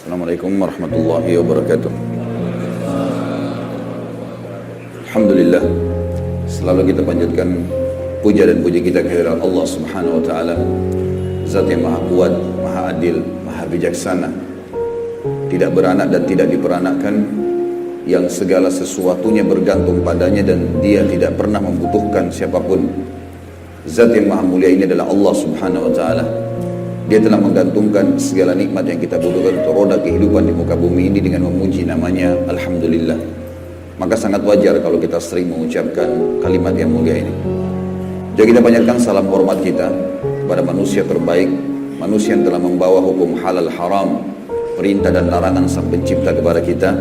Assalamualaikum warahmatullahi wabarakatuh. Alhamdulillah, selalu kita panjatkan puja dan puji kita kehadirat Allah Subhanahu wa taala, Zat yang Maha Kuat, Maha Adil, Maha Bijaksana, tidak beranak dan tidak diperanakkan, yang segala sesuatunya bergantung padanya dan dia tidak pernah membutuhkan siapapun. Zat yang Maha Mulia ini adalah Allah Subhanahu wa taala. Dia telah menggantungkan segala nikmat yang kita butuhkan untuk roda kehidupan di muka bumi ini dengan memuji namanya Alhamdulillah. Maka sangat wajar kalau kita sering mengucapkan kalimat yang mulia ini. Jadi kita panjatkan salam hormat kita kepada manusia terbaik, manusia yang telah membawa hukum halal haram, perintah dan larangan Sang Pencipta kepada kita.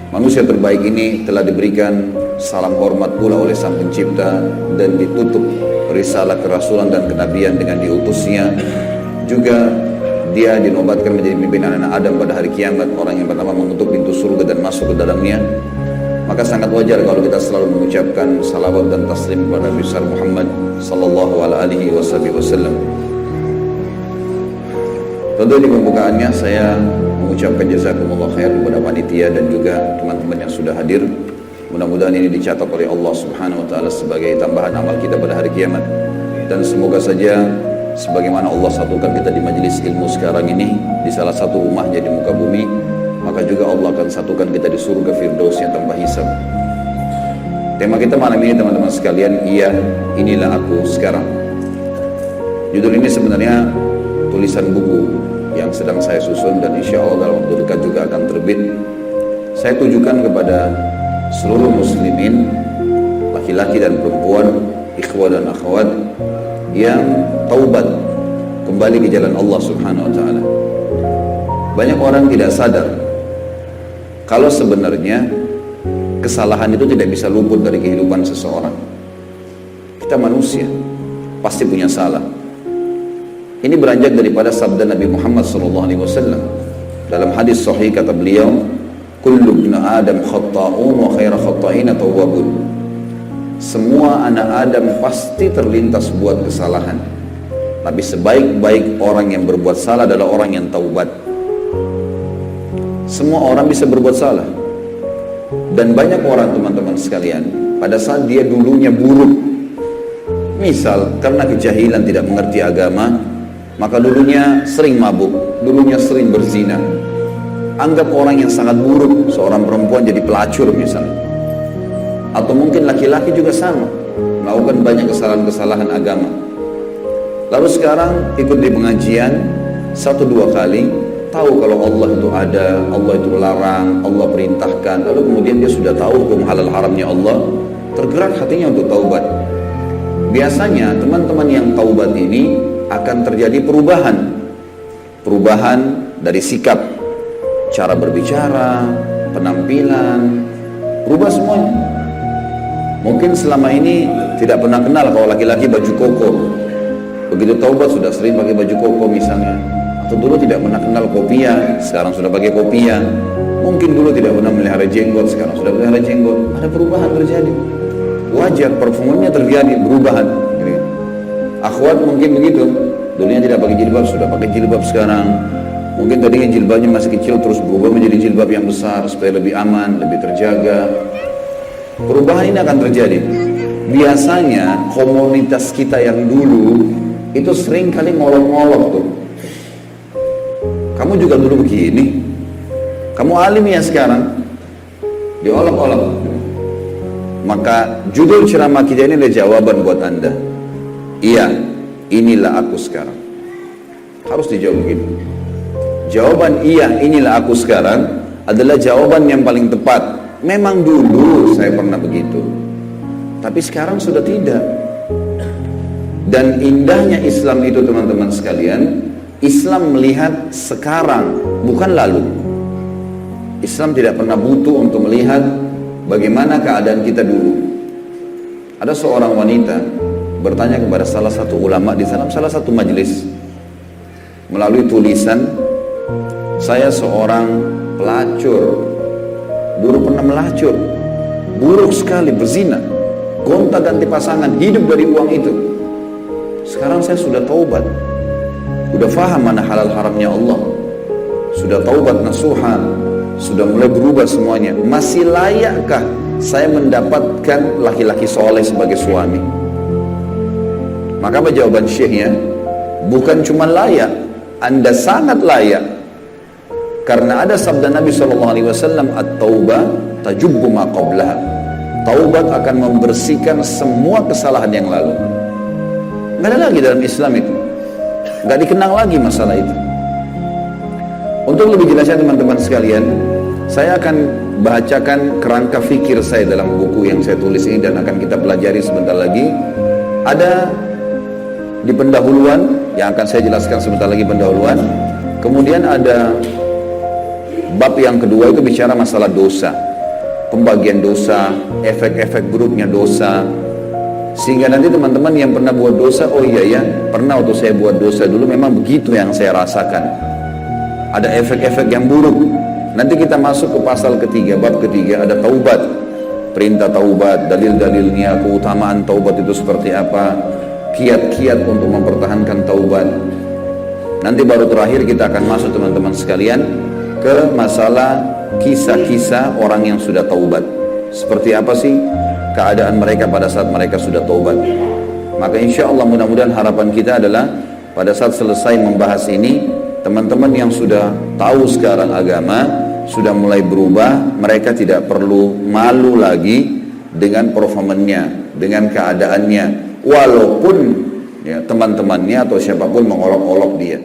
Manusia terbaik ini telah diberikan salam hormat pula oleh Sang Pencipta dan ditutup risalah kerasulan dan kenabian dengan diutusnya. Juga dia dinobatkan menjadi pemimpin anak-anak Adam pada hari kiamat, orang yang pertama menutup pintu surga dan masuk ke dalamnya. Maka sangat wajar kalau kita selalu mengucapkan salawat dan taslim kepada Nabi besar Muhammad sallallahu alaihi wasallam. Tentu di pembukaannya saya mengucapkan jazakumullah khair kepada panitia dan juga teman-teman yang sudah hadir. Mudah-mudahan ini dicatat oleh Allah Subhanahu wa taala sebagai tambahan amal kita pada hari kiamat. Dan semoga saja sebagaimana Allah satukan kita di majelis ilmu sekarang ini di salah satu rumahnya di muka bumi, maka juga Allah akan satukan kita di surga Firdaus yang tanpa hisab. Tema kita malam ini teman-teman sekalian, iya, inilah aku sekarang. Judul ini sebenarnya tulisan buku yang sedang saya susun dan insya Allah dalam waktu dekat juga akan terbit. Saya tujukan kepada seluruh muslimin, laki-laki dan perempuan, ikhwah dan akhwat yang taubat kembali ke jalan Allah Subhanahu wa taala. Banyak orang tidak sadar kalau sebenarnya kesalahan itu tidak bisa luput dari kehidupan seseorang. Kita manusia, pasti punya salah. Ini beranjak daripada sabda Nabi Muhammad SAW. Dalam hadis sahih kata beliau, kullu ibnu Adam khatta'un wa khairu khatta'ina tawwabun. Semua anak Adam pasti terlintas buat kesalahan, tapi sebaik-baik orang yang berbuat salah adalah orang yang taubat. Semua orang bisa berbuat salah. Dan banyak orang teman-teman sekalian, pada saat dia dulunya buruk, misal karena kejahilan tidak mengerti agama, maka dulunya sering mabuk, dulunya sering berzina. Anggap orang yang sangat buruk, seorang perempuan jadi pelacur misalnya. Atau mungkin laki-laki juga sama, melakukan banyak kesalahan-kesalahan agama. Lalu sekarang ikut di pengajian 1-2 kali, tahu kalau Allah itu ada, Allah itu melarang, Allah perintahkan, lalu kemudian dia sudah tahu hukum halal haramnya Allah, tergerak hatinya untuk taubat. Biasanya teman-teman yang taubat ini akan terjadi perubahan dari sikap, cara berbicara, penampilan, berubah semuanya. Mungkin selama ini tidak pernah kenal kalau laki-laki baju koko, begitu taubat sudah sering pakai baju koko misalnya. Atau dulu tidak pernah kenal kopiah, sekarang sudah pakai kopiah. Mungkin dulu tidak pernah melihara jenggot, sekarang sudah melihara jenggot. Ada perubahan terjadi. Wajar, parfumnya terjadi, perubahan. Akhwat mungkin begitu, dulunya tidak pakai jilbab, sudah pakai jilbab sekarang. Mungkin tadinya jilbabnya masih kecil, terus berubah menjadi jilbab yang besar supaya lebih aman, lebih terjaga. Perubahan ini akan terjadi. Biasanya komunitas kita yang dulu itu sering kali ngolok-ngolok tuh. Kamu juga dulu begini, kamu alim ya sekarang, diolok-olok. Maka judul ceramah kita ini adalah jawaban buat anda. Iya, inilah aku sekarang. Harus dijawab begini. Jawaban iya, inilah aku sekarang adalah jawaban yang paling tepat. Memang dulu saya pernah begitu, tapi sekarang sudah tidak. Dan indahnya Islam itu teman-teman sekalian, Islam melihat sekarang, bukan lalu. Islam tidak pernah butuh untuk melihat bagaimana keadaan kita dulu. Ada seorang wanita bertanya kepada salah satu ulama di dalam salah satu majelis melalui tulisan, saya seorang pelacur, dulu pernah melacur, buruk sekali, berzina, gonta-ganti pasangan, hidup dari uang itu. Sekarang saya sudah taubat, sudah faham mana halal haramnya Allah, sudah taubat nasuha, sudah mulai berubah semuanya, masih layakkah saya mendapatkan laki-laki soleh sebagai suami? Maka apa jawaban syekhnya? Bukan cuma layak, Anda sangat layak. Karena ada sabda Nabi SAW, at-taubah tajubbu ma qablaha. Taubat akan membersihkan semua kesalahan yang lalu. Nggak ada lagi dalam Islam itu, nggak dikenang lagi masalah itu. Untuk lebih jelasnya teman-teman sekalian, saya akan bacakan kerangka fikir saya dalam buku yang saya tulis ini dan akan kita pelajari sebentar lagi. Ada di pendahuluan yang akan saya jelaskan sebentar lagi, pendahuluan. Kemudian ada bab yang kedua, itu bicara masalah dosa, pembagian dosa, efek-efek buruknya dosa, sehingga nanti teman-teman yang pernah buat dosa, oh iya ya, pernah waktu saya buat dosa dulu memang begitu yang saya rasakan, ada efek-efek yang buruk. Nanti kita masuk ke pasal ketiga, bab ketiga, ada taubat, perintah taubat, dalil-dalilnya, keutamaan taubat itu seperti apa, kiat-kiat untuk mempertahankan taubat. Nanti baru terakhir kita akan masuk teman-teman sekalian ke masalah kisah-kisah orang yang sudah taubat. Seperti apa sih keadaan mereka pada saat mereka sudah taubat. Maka insya Allah mudah-mudahan harapan kita adalah pada saat selesai membahas ini, teman-teman yang sudah tahu sekarang agama, sudah mulai berubah, mereka tidak perlu malu lagi dengan performanya, dengan keadaannya, walaupun ya, teman-temannya atau siapapun mengolok-olok dia.